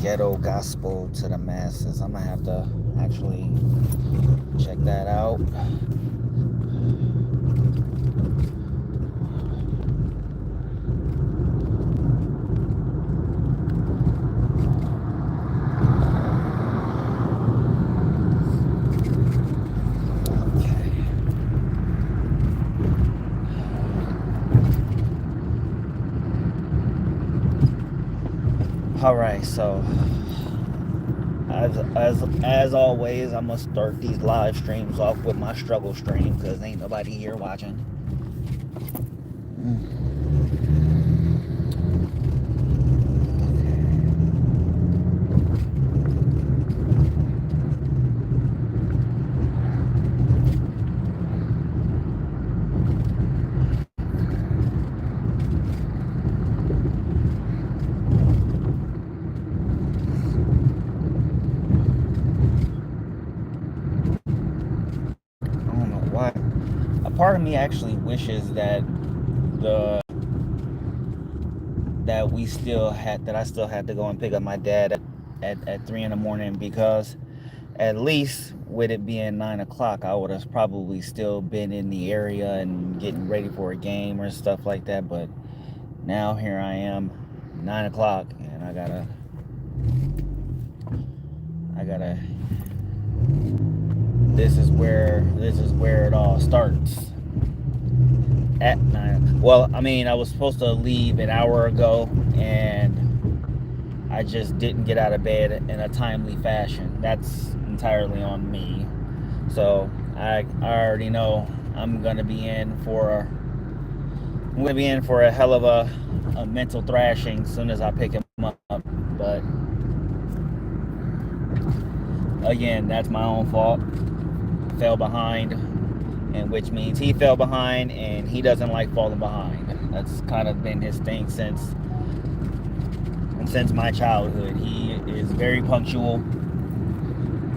Ghetto Gospel to the Masses. I'm gonna have to actually check that out. Okay. All right, so as always, I'm gonna start these live streams off with my struggle stream because ain't nobody here watching. I don't know why. A part of me actually wishes the that I still had to go and pick up my dad at 3 in the morning, because at least with it being 9 o'clock, I would have probably still been in the area and getting ready for a game or stuff like that. But now here I am, 9 o'clock, and I gotta. This is where it all starts. At 9. Well, I mean, I was supposed to leave an hour ago, and I just didn't get out of bed in a timely fashion. That's entirely on me. So I already know I'm gonna be in for a hell of a mental thrashing as soon as I pick him up. But again, that's my own fault. Fell behind, and which means he fell behind, and he doesn't like falling behind. That's kind of been his thing since my childhood. He is very punctual.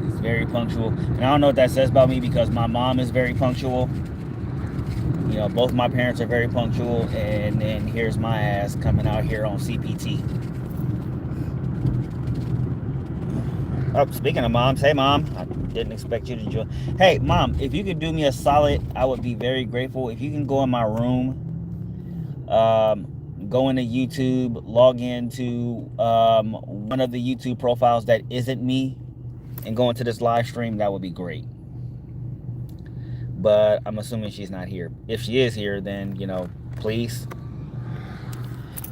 He's very punctual, and I don't know what that says about me because my mom is very punctual. You know, both my parents are very punctual, and then here's my ass coming out here on CPT. Oh, speaking of moms, hey mom, I didn't expect you to join. Hey mom, if you could do me a solid, I would be very grateful. If you can go in my room, go into YouTube, log into one of the YouTube profiles that isn't me, and go into this live stream, that would be great. But I'm assuming she's not here. If she is here, then, please.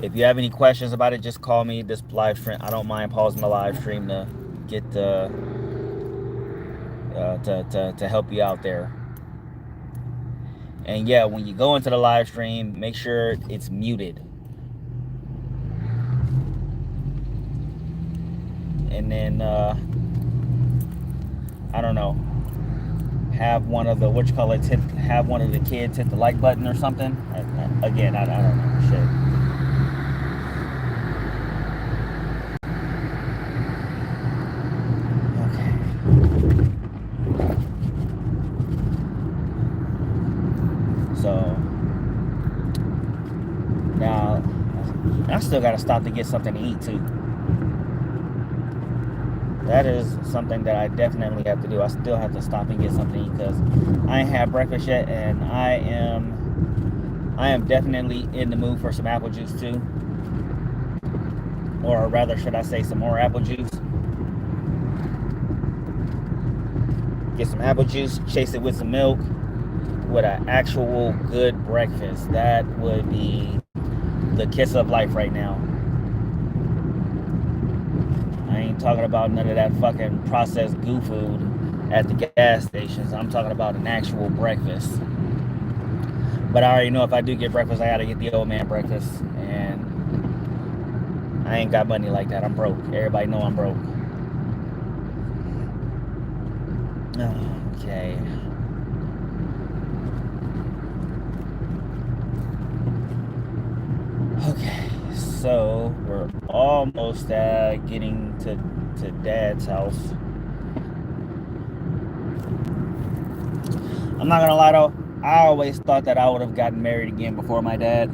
If you have any questions about it, just call me. This live stream, I don't mind pausing the live stream to get to help you out there. And yeah, when you go into the live stream, make sure it's muted. And then I don't know, have one of the have one of the kids hit the like button or something. Again, I don't know shit. So now I still gotta stop to get something to eat too. That is something that I definitely have to do. I still have to stop and get something to eat because I ain't had breakfast yet, and I am definitely in the mood for some apple juice too. Or rather, should I say some more apple juice? Get some apple juice, chase it with some milk, with an actual good breakfast. That would be the kiss of life right now. I ain't talking about none of that fucking processed goo food at the gas stations. I'm talking about an actual breakfast. But I already know if I do get breakfast, I gotta get the old man breakfast. And I ain't got money like that. I'm broke. Everybody know I'm broke. Okay. Okay, so we're almost getting to Dad's house. I'm not gonna lie though, I always thought that I would have gotten married again before my dad.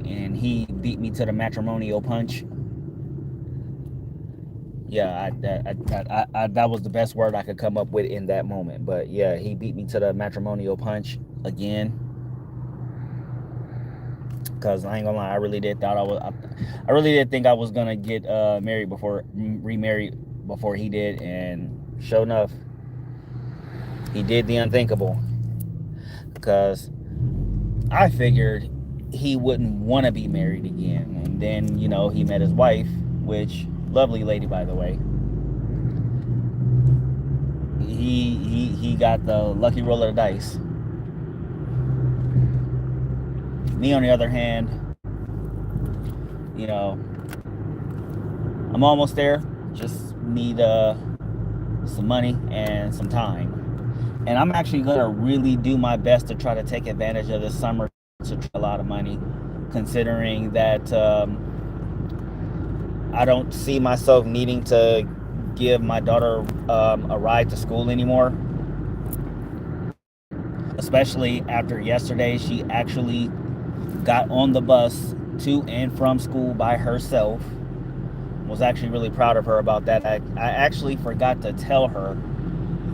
and he beat me to the matrimonial punch. Yeah, that was the best word I could come up with in that moment. But yeah, he beat me to the matrimonial punch again. Cause I ain't gonna lie, I really did think I was gonna get remarried before he did, and sure enough, he did the unthinkable. Cause I figured he wouldn't want to be married again, and then he met his wife, which lovely lady by the way. He got the lucky roll of the dice. Me on the other hand, you know, I'm almost there. Just need some money and some time. And I'm actually gonna really do my best to try to take advantage of this summer to try a lot of money, considering that I don't see myself needing to give my daughter a ride to school anymore. Especially after yesterday, she actually got on the bus to and from school by herself. Was actually really proud of her about that. I actually forgot to tell her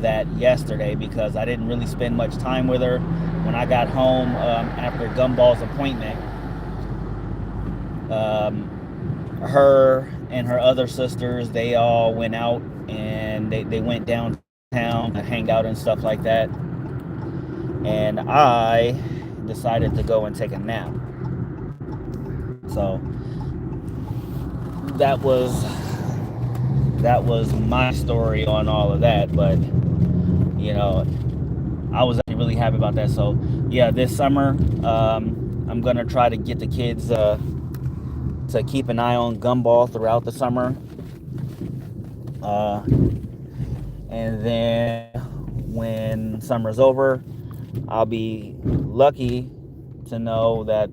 that yesterday because I didn't really spend much time with her. When I got home after Gumball's appointment, her and her other sisters, they all went out and they went downtown to hang out and stuff like that. And I decided to go and take a nap. So that was my story on all of that. But I was actually really happy about that. So yeah, this summer I'm gonna try to get the kids to keep an eye on Gumball throughout the summer, and then when summer's over, I'll be lucky to know that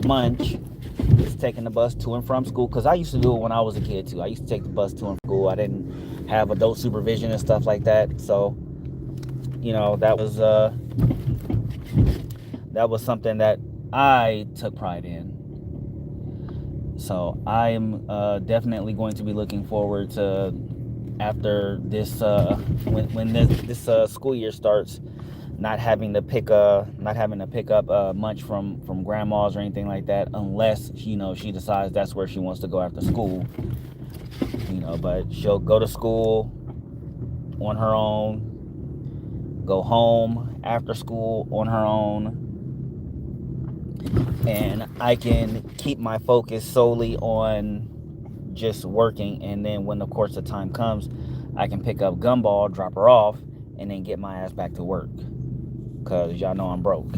Munch is taking the bus to and from school, because I used to do it when I was a kid too. I used to take the bus to and from school. I didn't have adult supervision and stuff like that, so that was something that I took pride in. So I'm definitely going to be looking forward to, after this when this school year starts, not having to pick up Munch from grandma's or anything like that, unless she decides that's where she wants to go after school. But she'll go to school on her own, go home after school on her own, and I can keep my focus solely on just working. And then when of course the time comes, I can pick up Gumball, drop her off, and then get my ass back to work, because y'all know I'm broke.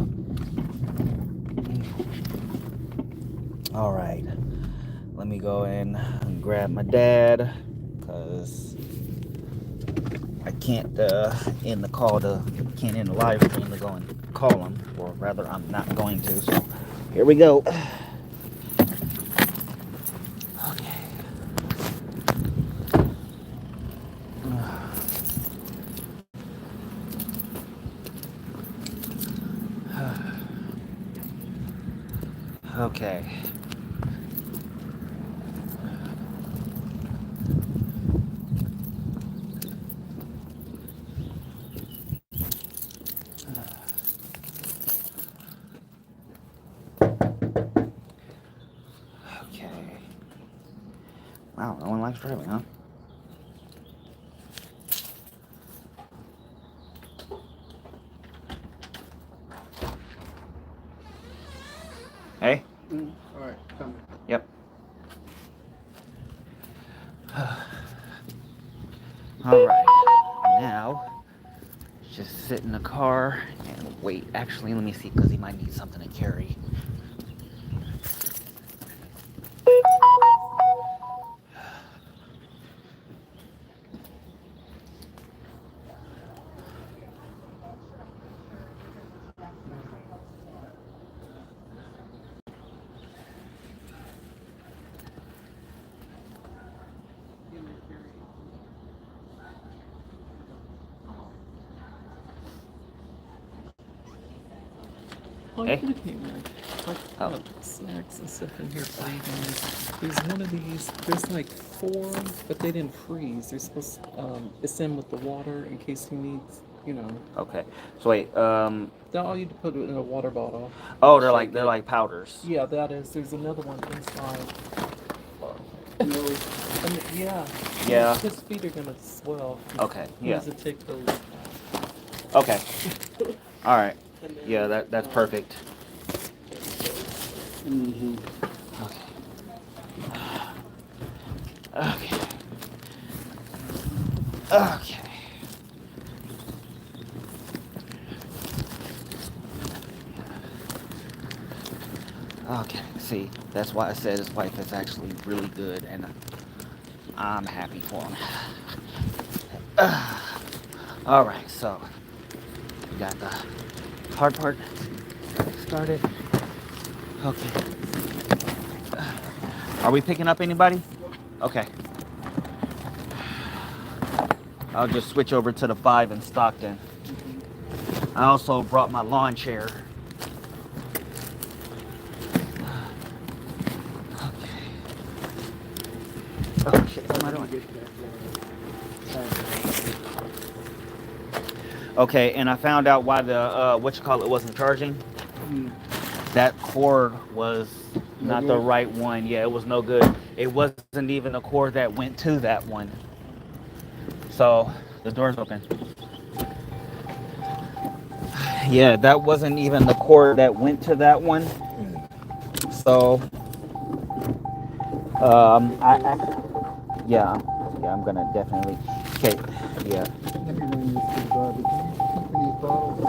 All right, let me go in and grab my dad, because I can't end the live stream to go and call him, or rather I'm not going to. So here we go. Okay. Okay. Wow, no one likes driving, huh? Hey? All right, coming. Yep. All right. Now, just sit in the car and wait. Actually, let me see, because he might need something to carry. Oh, I Hey. could have came like Oh. snacks and stuff in here for you guys. There's one of these. There's like 4, but they didn't freeze. They're supposed. It's in with the water in case he needs. You know. Okay. So wait. Then all you to put it in a water bottle. Oh, Shake they're it. like powders. Yeah, that is. There's another one inside. No. Yeah. Yeah. His feet are gonna swell. Okay. He Yeah. has to take those. Okay. All right. And then, Yeah. That's perfect. Mm-hmm. Okay. Okay. Okay. See, that's why I said his wife is actually really good, and I'm happy for him. All right. So we got the hard part started. Okay. Are we picking up anybody? Okay. I'll just switch over to the 5 in Stockton. I also brought my lawn chair. Okay. Oh shit, what am I doing? Okay, and I found out why the wasn't charging. That cord was not the right one. Yeah, it was no good. It wasn't even the cord that went to that one. So the door's open. Yeah, that wasn't even the cord that went to that one. So I'm gonna definitely. Okay, yeah. Let me run this to the garbage. Can you keep these bottles?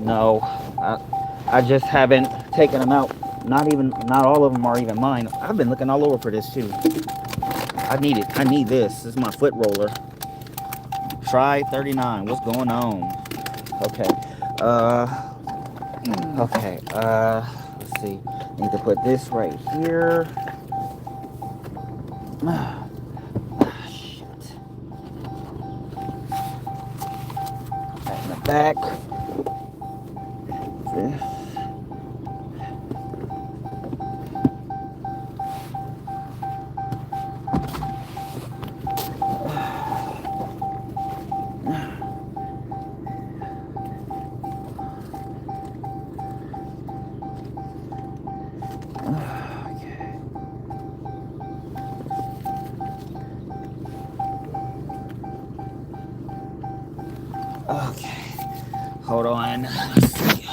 No, I just haven't taken them out. Not all of them are even mine. I've been looking all over for this too. I need it. I need this. This is my foot roller. Try 39. What's going on? Okay. Okay. Let's see. Need to put this right here. Shit. Back in the back. This. Okay. Hold on. Let's see.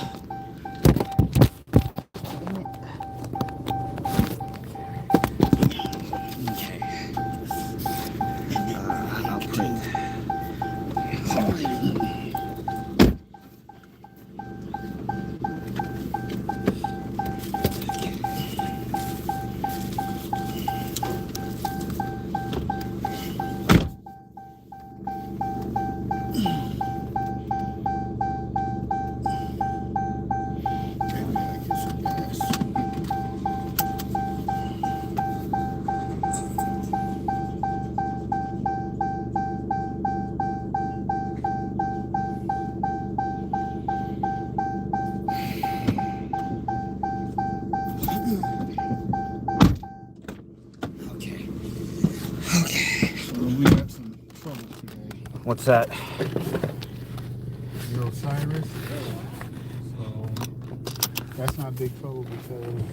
Okay. I'll print. We got some trouble today. What's that? Your Osiris. So that's not big trouble because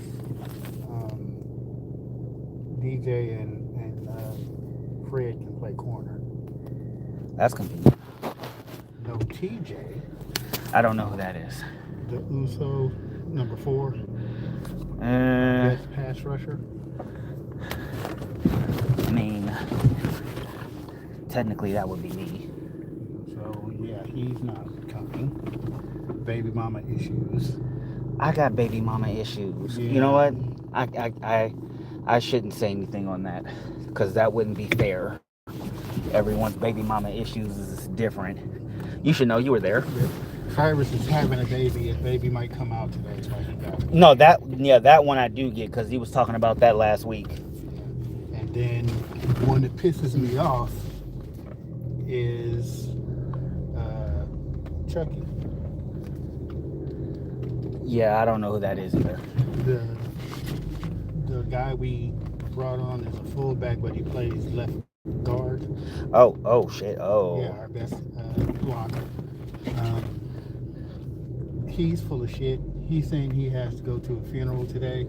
DJ and Fred can play corner. That's convenient. No TJ, I don't know who that is. the Uso number 4, best pass rusher. I mean, technically that would be me. So yeah, he's not coming. Baby mama issues. I got baby mama issues. Yeah. You know what? I shouldn't say anything on that because that wouldn't be fair. Everyone's baby mama issues is different. You should know. You were there. Cyrus is having a baby. His baby might come out today. So he got it. No, that one I do get because he was talking about that last week. And then one that pisses me off is Chucky. Yeah, I don't know who that is either. The guy we brought on is a fullback, but he plays left guard. Oh shit. Yeah, Oh. our best blocker. Um, he's full of shit. He's saying he has to go to a funeral today,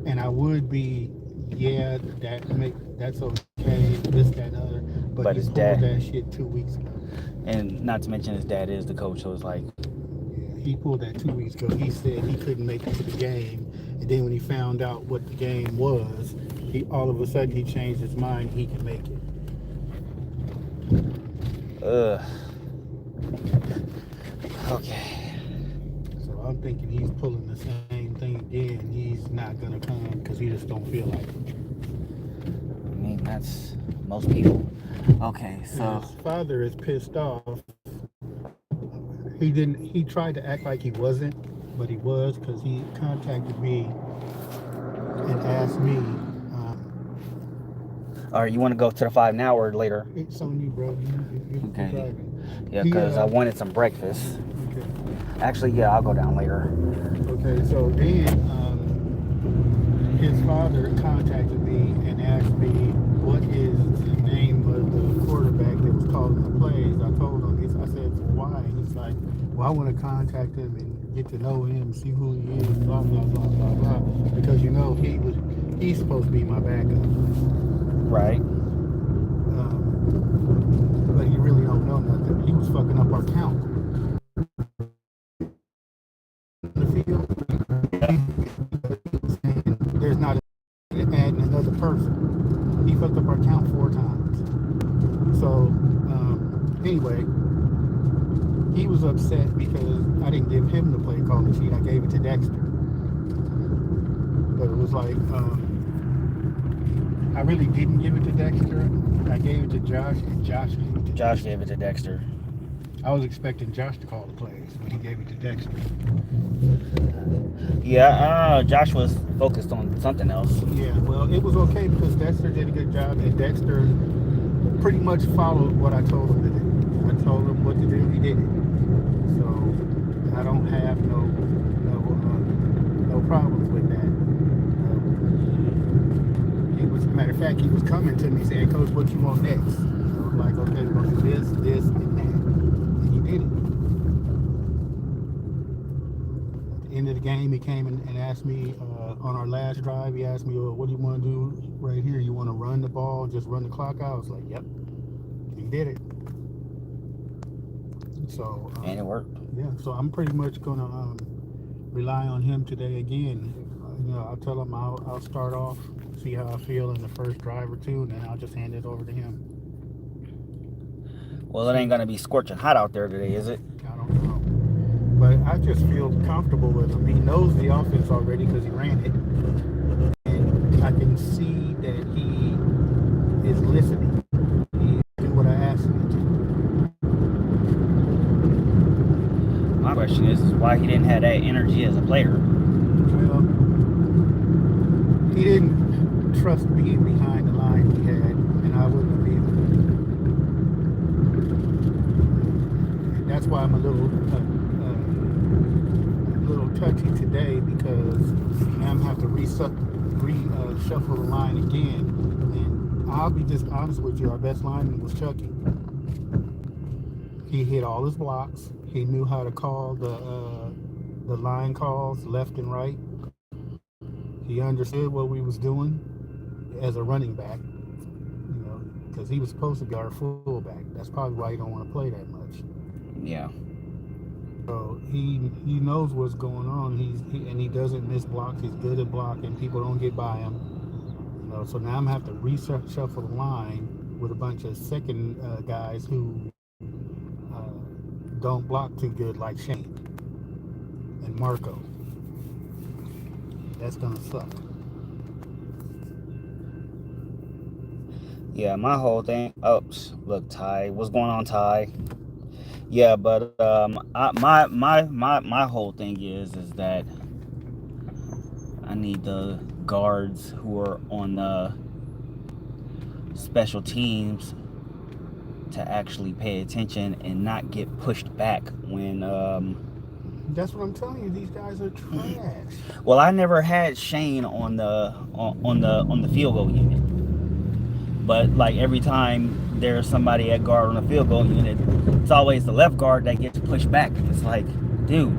and I would be, yeah, that's okay, this, that, and other. But he his pulled dad, that shit 2 weeks ago. and not to mention his dad is the coach, so it's like, Yeah, he pulled that 2 weeks ago. He said he couldn't make it to the game, and then when he found out what the game was, he all of a sudden he changed his mind. He could make it. Okay. So I'm thinking he's pulling the same thing again. He's not gonna come because he just don't feel like it. I mean, that's most people. Okay, so His father is pissed off. He tried to act like he wasn't, but he was, because he contacted me and asked me, all right, you want to go to the 5 now or later? it's on you, bro. You're Okay. driving. Yeah, because I wanted some breakfast. Okay. Actually, yeah, I'll go down later. Okay, so then his father contacted me and asked me what is the name of the quarterback that was calling the plays. I told him, I said, why? He's like, well, I want to contact him and get to know him, see who he is, blah, blah, blah, blah, blah. Because, he's supposed to be my backup. Right. But he really don't know nothing. He was fucking up our count. The field, there's not adding another person. He fucked up our count 4 times. So anyway, he was upset because I didn't give him the play calling sheet. I gave it to Dexter. But it was like, I really didn't give it to Dexter. I gave it to Josh, and Josh gave it to Josh gave it to Dexter. I was expecting Josh to call the plays, but he gave it to Dexter. Yeah, Josh was focused on something else. Yeah, well, it was okay because Dexter did a good job, and Dexter pretty much followed what I told him to do. I told him what to do, he did it. So I don't have no problems with that. Matter of fact, he was coming to me saying, Coach, what you want next? I was like, okay, we're going to do this, this, and that. And he did it. At the end of the game, he came and asked me, on our last drive, he asked me, well, what do you want to do right here? You want to run the ball, just run the clock out? I was like, yep. He did it. So. And it worked. Yeah, so I'm pretty much going to rely on him today again. I'll tell him I'll start off, see how I feel in the first drive or two, and then I'll just hand it over to him. Well, it ain't gonna be scorching hot out there today, is it? I don't know, but I just feel comfortable with him. He knows the offense already because he ran it, and I can see that he is listening. He did what I asked him to. My question is why he didn't have that energy as a player. Well, he didn't trust being behind the line he had, and I wouldn't have either. And that's why I'm a little touchy today, because I'm gonna have to reshuffle the line again. And I'll be just honest with you, our best lineman was Chucky. He hit all his blocks. He knew how to call the line calls left and right. He understood what we was doing as a running back, because he was supposed to be our fullback. That's probably why he don't want to play that much. Yeah. So he knows what's going on. He doesn't miss blocks. He's good at blocking. People don't get by him. So now I'm gonna have to reshuffle the line with a bunch of second guys who don't block too good, like Shane and Marco. That's gonna suck. Yeah, my whole thing. Oh, look, Ty. What's going on, Ty? Yeah, but my whole thing is that I need the guards who are on the special teams to actually pay attention and not get pushed back when That's what I'm telling you. These guys are trash. Well, I never had Shane on the field goal unit, but like every time there's somebody at guard on the field goal unit, it's always the left guard that gets pushed back. It's like, dude,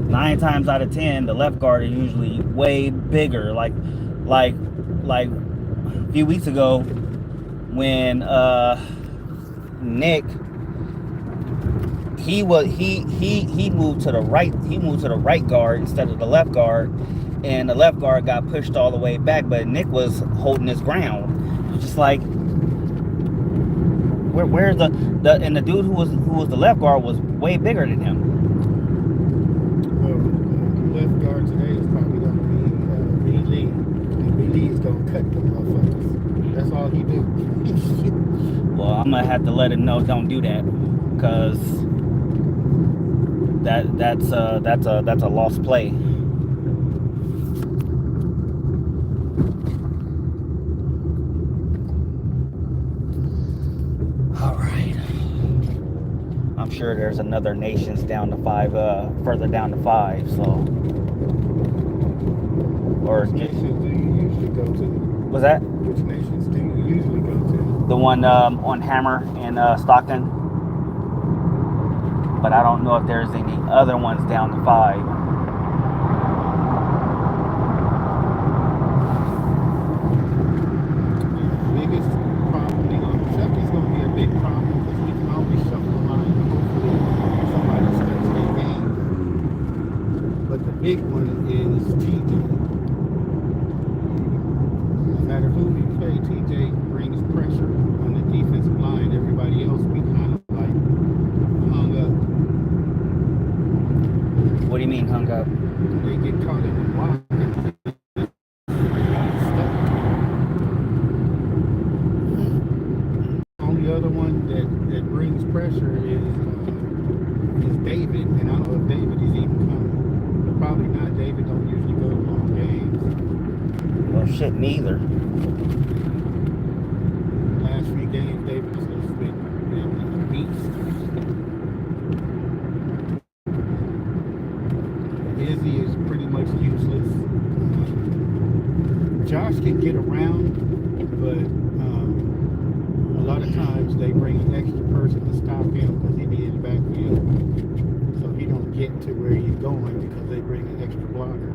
9 times out of 10, the left guard is usually way bigger. Like a few weeks ago when Nick he moved to the right guard instead of the left guard, and the left guard got pushed all the way back, but Nick was holding his ground. It's just like, where's the and the dude who was the left guard was way bigger than him. Well, left guard today is probably going to be B. Lee. And B. Lee's going to cut the motherfuckers. That's all he do. Well, I'm gonna have to let him know don't do that, because that's a lost play. All right. I'm sure there's another nations down to 5, further down to 5. So, or Which nations do you usually go to? was that Which nations do you usually go to? the one on Hammer in Stockton? But I don't know if there's any other ones down to 5. The biggest problem Chucky's going to be a big problem because we can always shuffle the line and hopefully somebody starts their game. But the big one is TJ. No matter who we play, TJ brings pressure on the defensive line. Everybody else, we kind of like hung up. What do you mean hung up? They get caught in the block and stuck. Only other one that brings pressure is David, and I don't know if David is even coming. But probably not. David don't usually go to long games. Well, shit, neither. Last 3 games, David has just been a beast. Izzy is pretty much useless. Josh can get around, but a lot of times they bring an extra person to stop him because he be in the backfield. So he don't get to where he's going because they bring an extra blocker.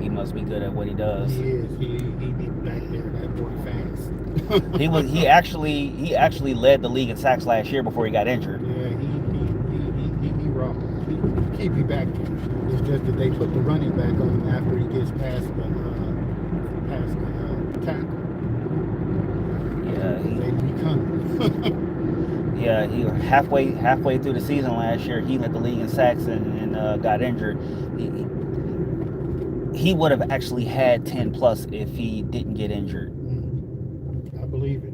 He must be good at what he does. He is. He be back there, that boy fast. He actually led the league in sacks last year before he got injured. Yeah, he be raw. He be back there. It's just that they put the running back on him after he gets past the tackle. Yeah, They be coming. yeah. He halfway through the season last year, he led the league in sacks and got injured. He would have actually had 10 plus if he didn't get injured. I believe it.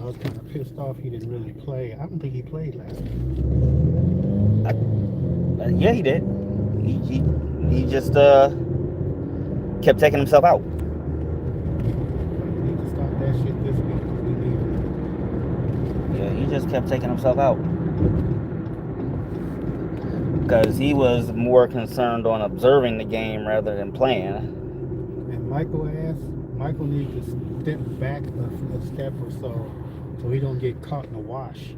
I was kind of pissed off he didn't really play. I don't think he played last week. Yeah, he did. He just kept taking himself out. We need to stop that shit this week because we need it. Yeah, he just kept taking himself out. Because he was more concerned on observing the game rather than playing. And Michael needs to step back a step or so he don't get caught in a wash.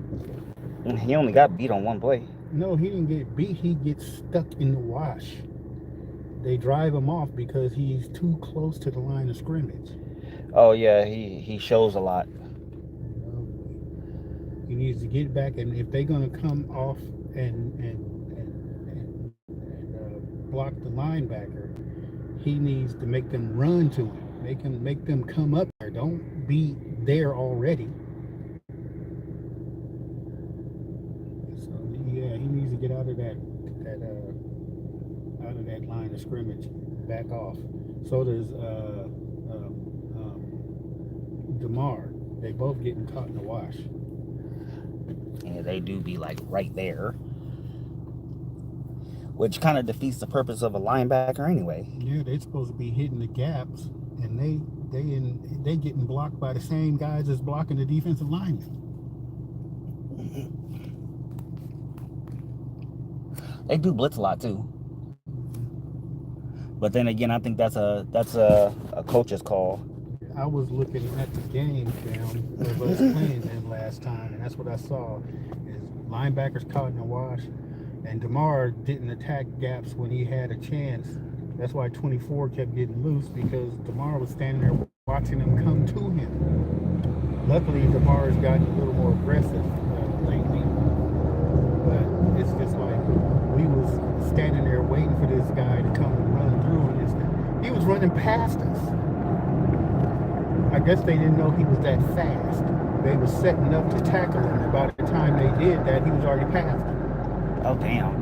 He only got beat on one play. No, he didn't get beat. He gets stuck in the wash. They drive him off because he's too close to the line of scrimmage. Oh yeah, he shows a lot. He needs to get back, and if they're gonna come off and block the linebacker, he needs to make them run to him. Make them come up there. Don't be there already. So yeah, he needs to get out of that line of scrimmage, back off. So does DeMar. They both getting caught in the wash. Yeah, they do be like right there, which kind of defeats the purpose of a linebacker anyway. Yeah, they're supposed to be hitting the gaps, and they getting blocked by the same guys that's blocking the defensive linemen. They do blitz a lot too. But then again, I think that's a coach's call. I was looking at the game film of us playing them last time, and that's what I saw. Is linebackers caught in a wash, and DeMar didn't attack gaps when he had a chance. That's why 24 kept getting loose, because DeMar was standing there watching them come to him. Luckily, DeMar has gotten a little more aggressive lately, but it's just like we was standing there waiting for this guy to come and run through, and he was running past us. I guess they didn't know he was that fast. They were setting up to tackle him, and by the time they did that, he was already past them. Oh damn.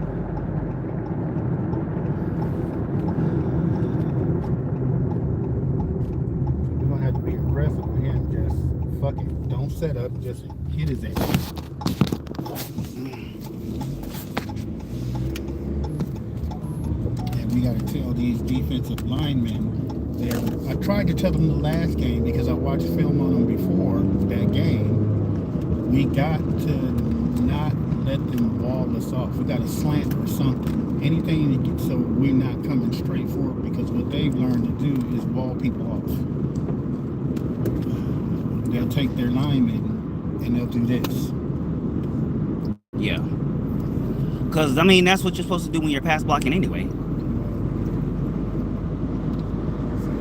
We're gonna have to be aggressive with him. Just fuck it. Don't set up. Just hit his ass. And we gotta tell these defensive linemen. I tried to tell them the last game because I watched film on them before that game. We got to not let them wall us off. We got to slant or something. Anything to get so we're not coming straight forward, because what they've learned to do is wall people off. They'll take their linemen and they'll do this. Yeah. Because, I mean, that's what you're supposed to do when you're pass blocking anyway.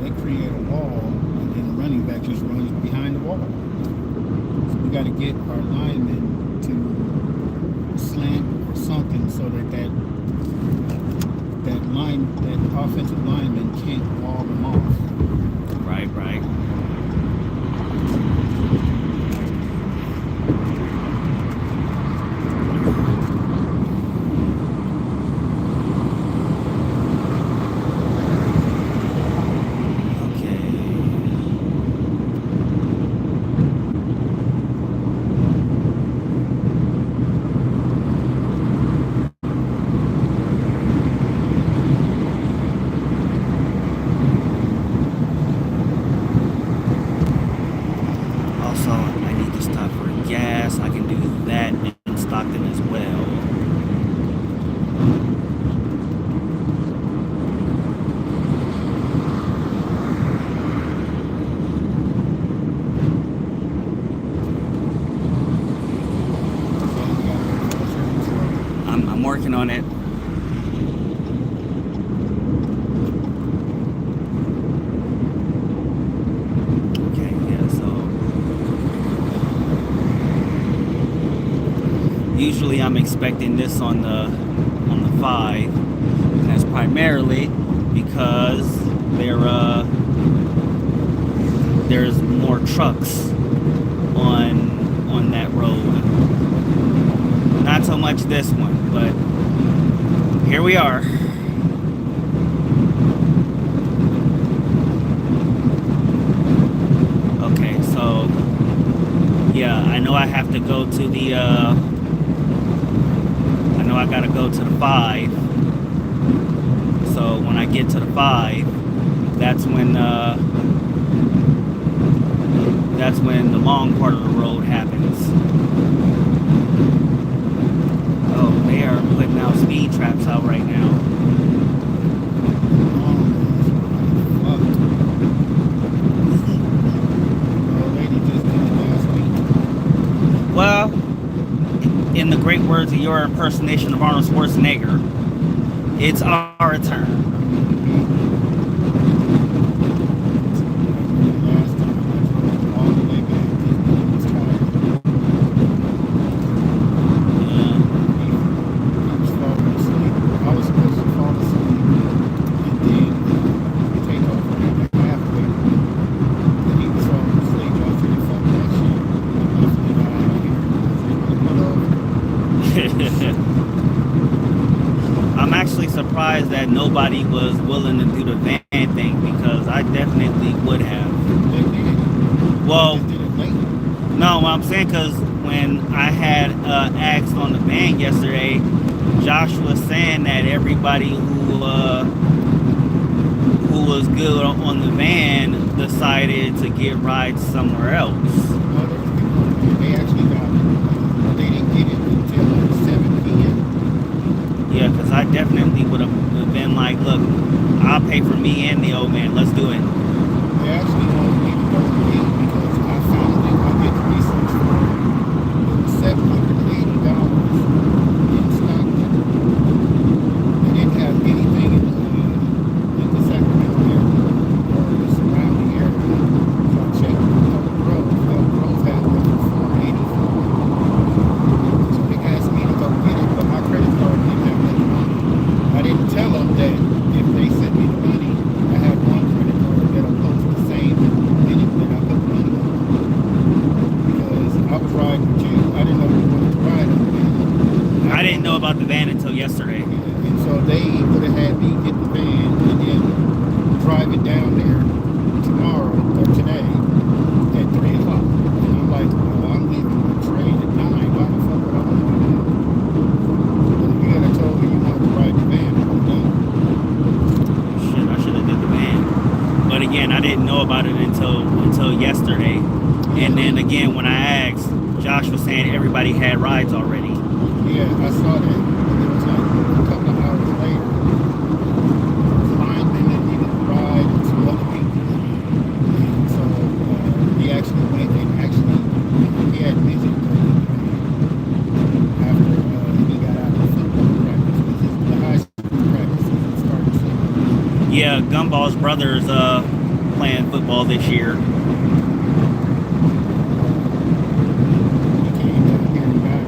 They create a wall, and then the running back just runs behind the wall. So we got to get our linemen to slant or something so that offensive lineman can't wall them off. Right. Working on it. Okay, yeah, so usually I'm expecting this on the 5, and that's primarily because there's more trucks on that road. Not so much this one, but here we are. Okay, so yeah, I know I have to go to the I know I gotta go to the 5. So when I get to the 5, that's when the long part of the road happens. They are putting out speed traps out right now. Well, in the great words of your impersonation of Arnold Schwarzenegger, it's our turn. I'm actually surprised that nobody was willing to do the van thing, because I definitely would have. Well, no, what I'm saying, because when I had asked on the van yesterday, Josh was saying that everybody who was good on the van decided to get rides somewhere else. They actually got it. They didn't get it until like 7 p.m. Yeah, because I definitely would have been like, look, I'll pay for me and the old man. Let's do it. They actually wanted me to go with me because I found it. I did the research for it. It was $780 in Stockton. They didn't have anything in the Sacramento area or the surrounding area. So I checked Elk Grove. Elk Grove had one for $484. So they asked me to go get it, but my credit card didn't have much money. I didn't tell them that if they sent me the money, I had one credit card that'll post the same minute that I put the money on. Because I was riding with you. I didn't know you wanted to ride on the van. I didn't know about the van until yesterday. And so they would have had me get the van and then drive it down there tomorrow or today at 3 o'clock. And I'm like, well, I'm leaving the train at 9. Why the fuck would I want to do that? But if you had told me you wanted to ride the van, I would have done it. Shit, I should have did the van. But again, I didn't know about it until yesterday. And then again, when I asked, Josh was saying everybody had rides already. Yeah, I saw that. But it was like a couple of hours later. Lineman that needed to ride and some other people. And so he actually went and he had music playing after he got out of football practice because the high school practices had started soon. Yeah, Gumball's brother's playing football this year. He came down here and got it.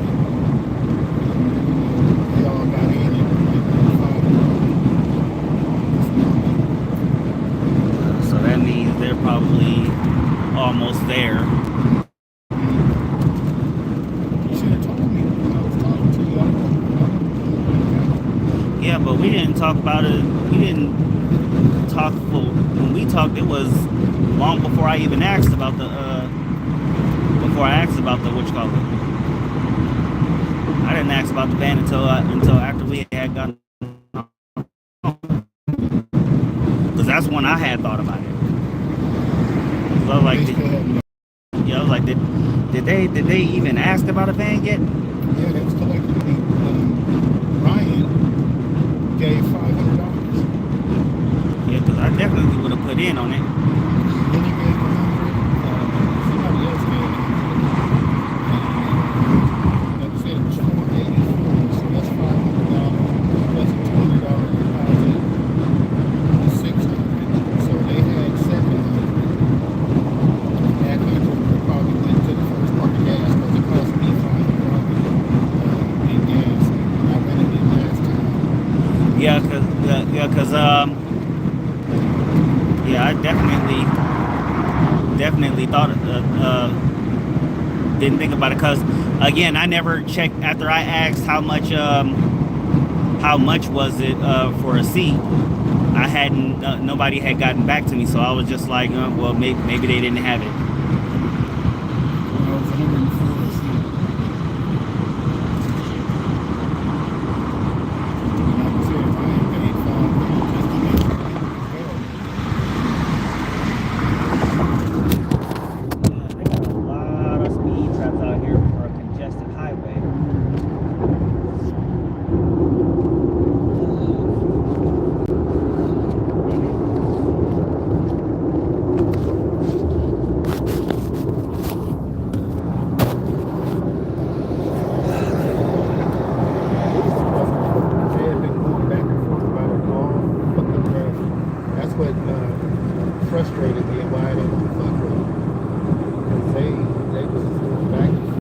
They all got in at like 5 o'clock. So that means they're probably almost there. You should have told me when I was talking to you. I Yeah, but we didn't talk about it. We didn't talk. Well, when we talked, it was long before I even asked about the. Before I asked about the what you call it. I didn't ask about the van until after we had gotten. Because that's when I had thought about it. 'Cause I was like, I was like, did they even ask about a van yet? Yeah, that was collectively. Ryan gave $500. Yeah, because I definitely would have put in on it. Then he gave 100. Somebody else gave 100. Like I said, it was 484. So that's $500 plus a $20 deposit. Is 600. So they had 700. That 100 probably went to the first part of gas because it cost me $500 in gas when I rented it last time. Yeah, I definitely thought didn't think about it because again, I never checked after I asked how much was it for a seat. I hadn't nobody had gotten back to me, so I was just like, well, maybe they didn't have it. When I was 104 a seat. And like I said, Ryan paid $500 just to make sure he was there. They got a lot of speed traps out here for a congested highway. They had been going back and forth about it all fucking day. That's what frustrated me and why I didn't want to fuck with